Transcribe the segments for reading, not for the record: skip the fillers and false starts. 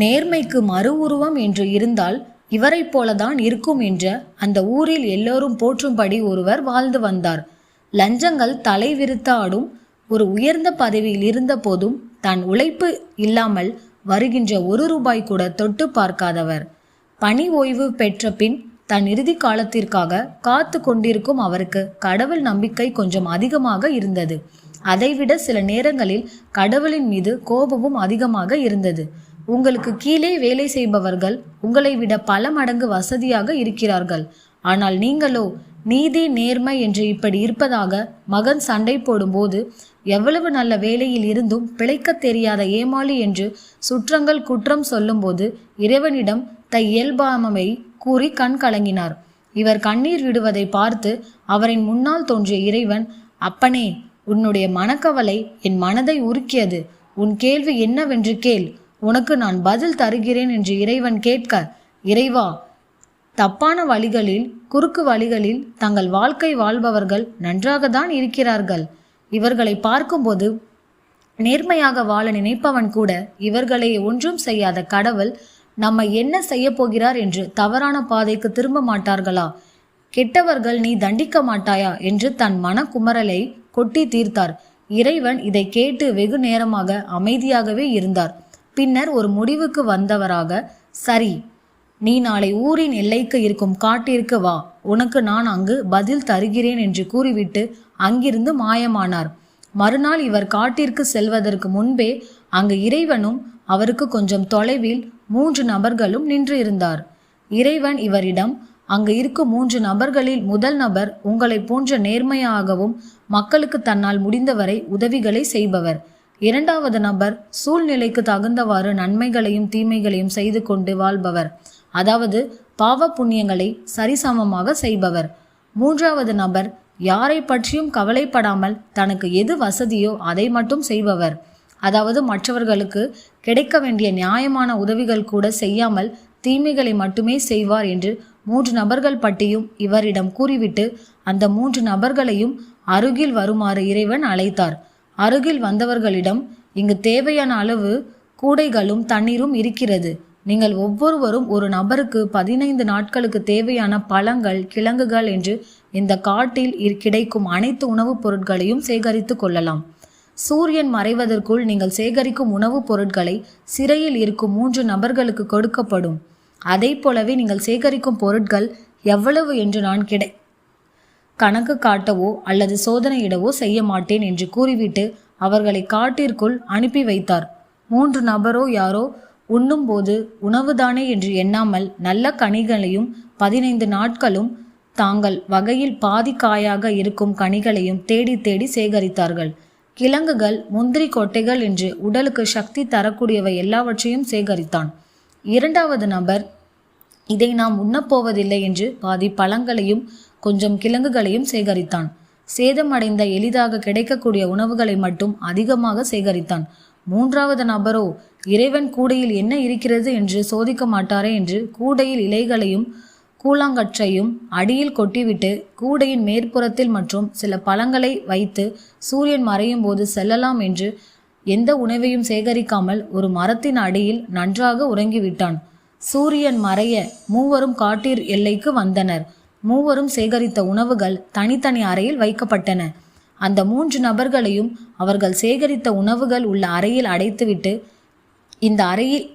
நேர்மைக்கு மறு உருவம் என்று இருந்தால் இவரைப் போலதான் இருக்கும் என்ற அந்த ஊரில் எல்லோரும் போற்றும்படி ஒருவர் வாழ்ந்து வந்தார். லஞ்சங்கள் தலை விரித்து ஆடும் ஒரு உயர்ந்த பதவியில் இருந்த போதும் தன் உழைப்பு இல்லாமல் வருகின்ற 1 ரூபாய் கூட தொட்டு பார்க்காதவர். பணி ஓய்வு பெற்ற பின் தன் இறுதி காலத்திற்காக காத்து கொண்டிருக்கும் அவருக்கு கடவுள் நம்பிக்கை கொஞ்சம் அதிகமாக இருந்தது. அதைவிட சில நேரங்களில் கடவுளின் மீது கோபமும் அதிகமாக இருந்தது. உங்களுக்கு கீழே வேலை செய்பவர்கள் உங்களை விட பல மடங்கு வசதியாக இருக்கிறார்கள். ஆனால் நீங்களோ நீதி நேர்மை என்று இப்படி இருப்பதாக மகன் சண்டை போடும்போது, எவ்வளவு நல்ல வேலையில் இருந்தும் பிழைக்க தெரியாத ஏமாளி என்று சுற்றங்கள் குற்றம் சொல்லும்போது இறைவனிடம் இயல்பாமை கூறி கண் கலங்கினார். இவர் கண்ணீர் விடுவதை பார்த்து அவரின் முன்னால் தோன்றிய இறைவன், அப்பனே, உன்னுடைய மனக்கவலை என் மனதை உருக்கியது. உன் கேள்வி என்னவென்று கேள், உனக்கு நான் பதில் தருகிறேன் என்று இறைவன் கேட்க, இறைவா, தப்பான வழிகளில் குறுக்கு வழிகளில் தங்கள் வாழ்க்கை வாழ்பவர்கள் நன்றாகத்தான் இருக்கிறார்கள். இவர்களை பார்க்கும்போது நேர்மையாக வாழ நினைப்பவன் கூட இவர்களை ஒன்றும் செய்யாத கடவுள் நம்மை என்ன செய்ய போகிறார் என்று தவறான பாதைக்கு திரும்ப மாட்டார்களா? கெட்டவர்கள் நீ தண்டிக்க மாட்டாயா என்று தன் மனக்குமரலை கொட்டி தீர்த்தார். இறைவன் இதை கேட்டு வெகு நேரமாக அமைதியாகவே இருந்தார். பின்னர் ஒரு முடிவுக்கு வந்தவராக, சரி, நீ நாளை ஊரின் எல்லைக்கு இருக்கும் காட்டிற்கு வா, உனக்கு நான் அங்கு பதில் தருகிறேன் என்று கூறிவிட்டு அங்கிருந்து மாயமானார். மறுநாள் இவர் காட்டிற்கு செல்வதற்கு முன்பே அங்கு இறைவனும் அவருக்கு கொஞ்சம் தொலைவில் 3 நபர்களும் நின்று இருந்தார். இறைவன் இவரிடம், அங்கு இருக்கும் 3 நபர்களில் முதல் நபர் உங்களை போன்ற நேர்மையாகவும் மக்களுக்கு தன்னால் முடிந்தவரை உதவிகளை செய்பவர். 2வது நபர் சூழ்நிலைக்கு தகுந்தவாறு நன்மைகளையும் தீமைகளையும் செய்து கொண்டு வாழ்பவர், அதாவது பாவ புண்ணியங்களை சரிசமமாக செய்பவர். 3வது நபர் யாரை பற்றியும் கவலைப்படாமல் தனக்கு எது வசதியோ அதை மட்டும் செய்பவர், அதாவது மற்றவர்களுக்கு கிடைக்க வேண்டிய நியாயமான உதவிகள் கூட செய்யாமல் தீமைகளை மட்டுமே செய்வார் என்று 3 நபர்கள் பற்றியும் இவரிடம் கூறிவிட்டு அந்த 3 நபர்களையும் அருகில் வருமாறு இறைவன் அழைத்தார். அருகில் வந்தவர்களிடம், இங்கு தேவையான அளவு கூடைகளும் தண்ணீரும் இருக்கிறது. நீங்கள் ஒவ்வொருவரும் ஒரு நபருக்கு 15 நாட்களுக்கு தேவையான பழங்கள், கிழங்குகள் என்று இந்த காட்டில் கிடைக்கும் அனைத்து உணவுப் பொருட்களையும் சேகரித்து கொள்ளலாம். சூரியன் மறைவதற்குள் நீங்கள் சேகரிக்கும் உணவுப் பொருட்களை சிறையில் இருக்கும் 3 நபர்களுக்கு கொடுக்கப்படும். அதை போலவே நீங்கள் சேகரிக்கும் பொருட்கள் எவ்வளவு என்று நான் கணக்கு காட்டவோ அல்லது சோதனையிடவோ செய்ய மாட்டேன் என்று கூறிவிட்டு அவர்களை காட்டிற்குள் அனுப்பி வைத்தார். 3 நபரோ யாரோ உண்ணும்போது உணவுதானே என்று எண்ணாமல் நல்ல கனிகளையும் 15 நாட்களும் தாங்கள் வகையில் பாதி காயாக இருக்கும் கனிகளையும் தேடி தேடி சேகரித்தார்கள். கிழங்குகள், முந்திரி கொட்டைகள் என்று உடலுக்கு சக்தி தரக்கூடியவை எல்லாவற்றையும் சேகரித்தான். 2வது நபர், இதை நாம் உண்ணப்போவதில்லை என்று பாதி பழங்களையும் கொஞ்சம் கிழங்குகளையும் சேகரித்தான். சேதமடைந்த எளிதாக கிடைக்கக்கூடிய உணவுகளை மட்டும் அதிகமாக சேகரித்தான். 3வது நபரோ, இறைவன் கூடையில் என்ன இருக்கிறது என்று சோதிக்க மாட்டாரே என்று கூடையில் இலைகளையும் கூழாங்கற்றையும் அடியில் கொட்டிவிட்டு கூடையின் மேற்புறத்தில் மற்றும் சில பழங்களை வைத்து சூரியன் மறையும் போது செல்லலாம் என்று எந்த உணவையும் சேகரிக்காமல் ஒரு மரத்தின் அடியில் நன்றாக உறங்கிவிட்டான். சூரியன் மறைய மூவரும் காட்டிற் எல்லைக்கு வந்தனர். மூவரும் சேகரித்த உணவுகள் தனித்தனி அறையில் வைக்கப்பட்டன. அந்த 3 நபர்களையும் அவர்கள் சேகரித்த உணவுகள் உள்ள அறையில் அடைத்துவிட்டு, இந்த அறையில்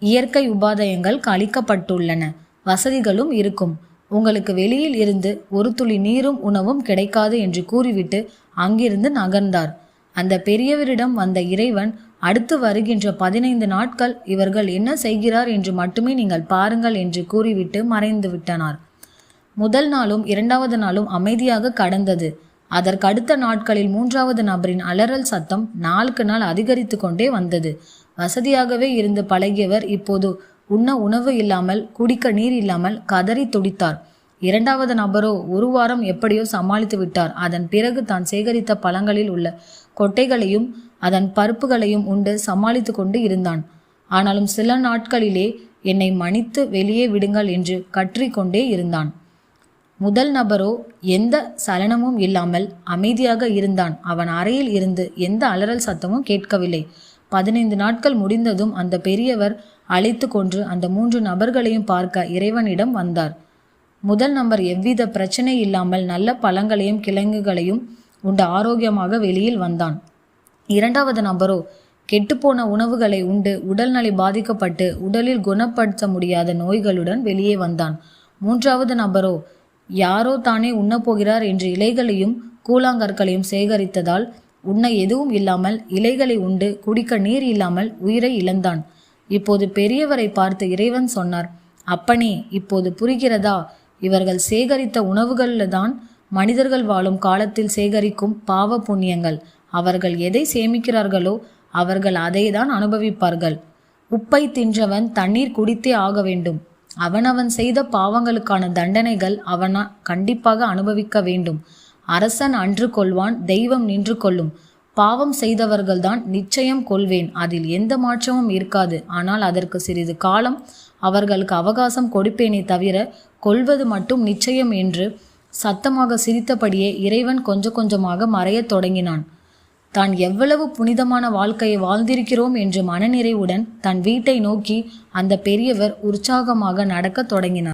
இயற்கை உபாதயங்கள் அளிக்கப்பட்டுள்ளன, வசதிகளும் இருக்கும், உங்களுக்கு வெளியில் இருந்து ஒரு துளி நீரும் உணவும் கிடைக்காது என்று கூறிவிட்டு அங்கிருந்து நகர்ந்தார். அந்த பெரியவரிடம் வந்த இறைவன், அடுத்து வருகின்ற 15 நாட்கள் இவர்கள் என்ன செய்கிறார் என்று மட்டுமே நீங்கள் பாருங்கள் என்று கூறிவிட்டு மறைந்து விட்டனர். முதல் நாளும் 2வது நாளும் அமைதியாக கடந்தது. அதற்கடுத்த நாட்களில் 3வது நபரின் அலறல் சத்தம் நாளுக்கு நாள் அதிகரித்து கொண்டே வந்தது. வசதியாகவே இருந்து பழகியவர் இப்போது உண்ண உணவு இல்லாமல் குடிக்க நீர் இல்லாமல் கதறி துடித்தார். 2வது நபரோ 1 வாரம் எப்படியோ சமாளித்து விட்டார். அதன் பிறகு தான் சேகரித்த பழங்களில் உள்ள கொட்டைகளையும் அதன் பருப்புகளையும் உண்டு சமாளித்து கொண்டு இருந்தான். ஆனாலும் சில நாட்களிலே என்னை மன்னித்து வெளியே விடுங்கள் என்று கற்றிக்கொண்டே இருந்தான். முதல் நபரோ எந்த சலனமும் இல்லாமல் அமைதியாக இருந்தான். அவன் அறையில் இருந்து எந்த அலறல் சத்தமும் கேட்கவில்லை. 15 நாட்கள் முடிந்ததும் அந்த பெரியவர் அழைத்து கொன்று அந்த 3 நபர்களையும் பார்க்க இறைவனிடம் வந்தார். முதல் நபர் எவ்வித பிரச்சனை இல்லாமல் நல்ல பழங்களையும் கிழங்குகளையும் உண்டு ஆரோக்கியமாக வெளியில் வந்தான். இரண்டாவது நபரோ கெட்டுப்போன உணவுகளை உண்டு உடல்நலை பாதிக்கப்பட்டு உடலில் குணப்படுத்த முடியாத நோய்களுடன் வெளியே வந்தான். மூன்றாவது நபரோ யாரோ தானே உண்ணப்போகிறார் என்று இலைகளையும் கூழாங்கற்களையும் சேகரித்ததால் உண்ண எதுவும் இல்லாமல் இலைகளை உண்டு குடிக்க நீர் இல்லாமல் உயிரை இழந்தான். இப்போது பெரியவரை பார்த்து இறைவன் சொன்னார், அப்பனே, இப்போது புரிகிறதா? இவர்கள் சேகரித்த உணவுகள்தான் மனிதர்கள் வாழும் காலத்தில் சேகரிக்கும் பாவ புண்ணியங்கள். அவர்கள் எதை சேமிக்கிறார்களோ அவர்கள் அதை தான் அனுபவிப்பார்கள். உப்பை தின்றவன் தண்ணீர் குடித்தே ஆக வேண்டும். அவனவன் செய்த பாவங்களுக்கான தண்டனைகள் அவனா கண்டிப்பாக அனுபவிக்க வேண்டும். அரசன் அன்று கொள்வான், தெய்வம் நின்று கொள்ளும். பாவம் செய்தவர்கள்தான் நிச்சயம் கொள்வேன், அதில் எந்த மாற்றமும் இருக்காது. ஆனால் அதற்கு சிறிது காலம் அவர்களுக்கு அவகாசம் கொடுப்பேனே தவிர கொள்வது மட்டும் நிச்சயம் என்று சத்தமாக சிரித்தபடியே இறைவன் கொஞ்சம் கொஞ்சமாக மறையத் தொடங்கினான். தான் எவ்வளவு புனிதமான வாழ்க்கையை வாழ்ந்திருக்கிறோம் என்று மனநிறைவுடன் தன் வீட்டை நோக்கி அந்த பெரியவர் உற்சாகமாக நடக்கத் தொடங்கினார்.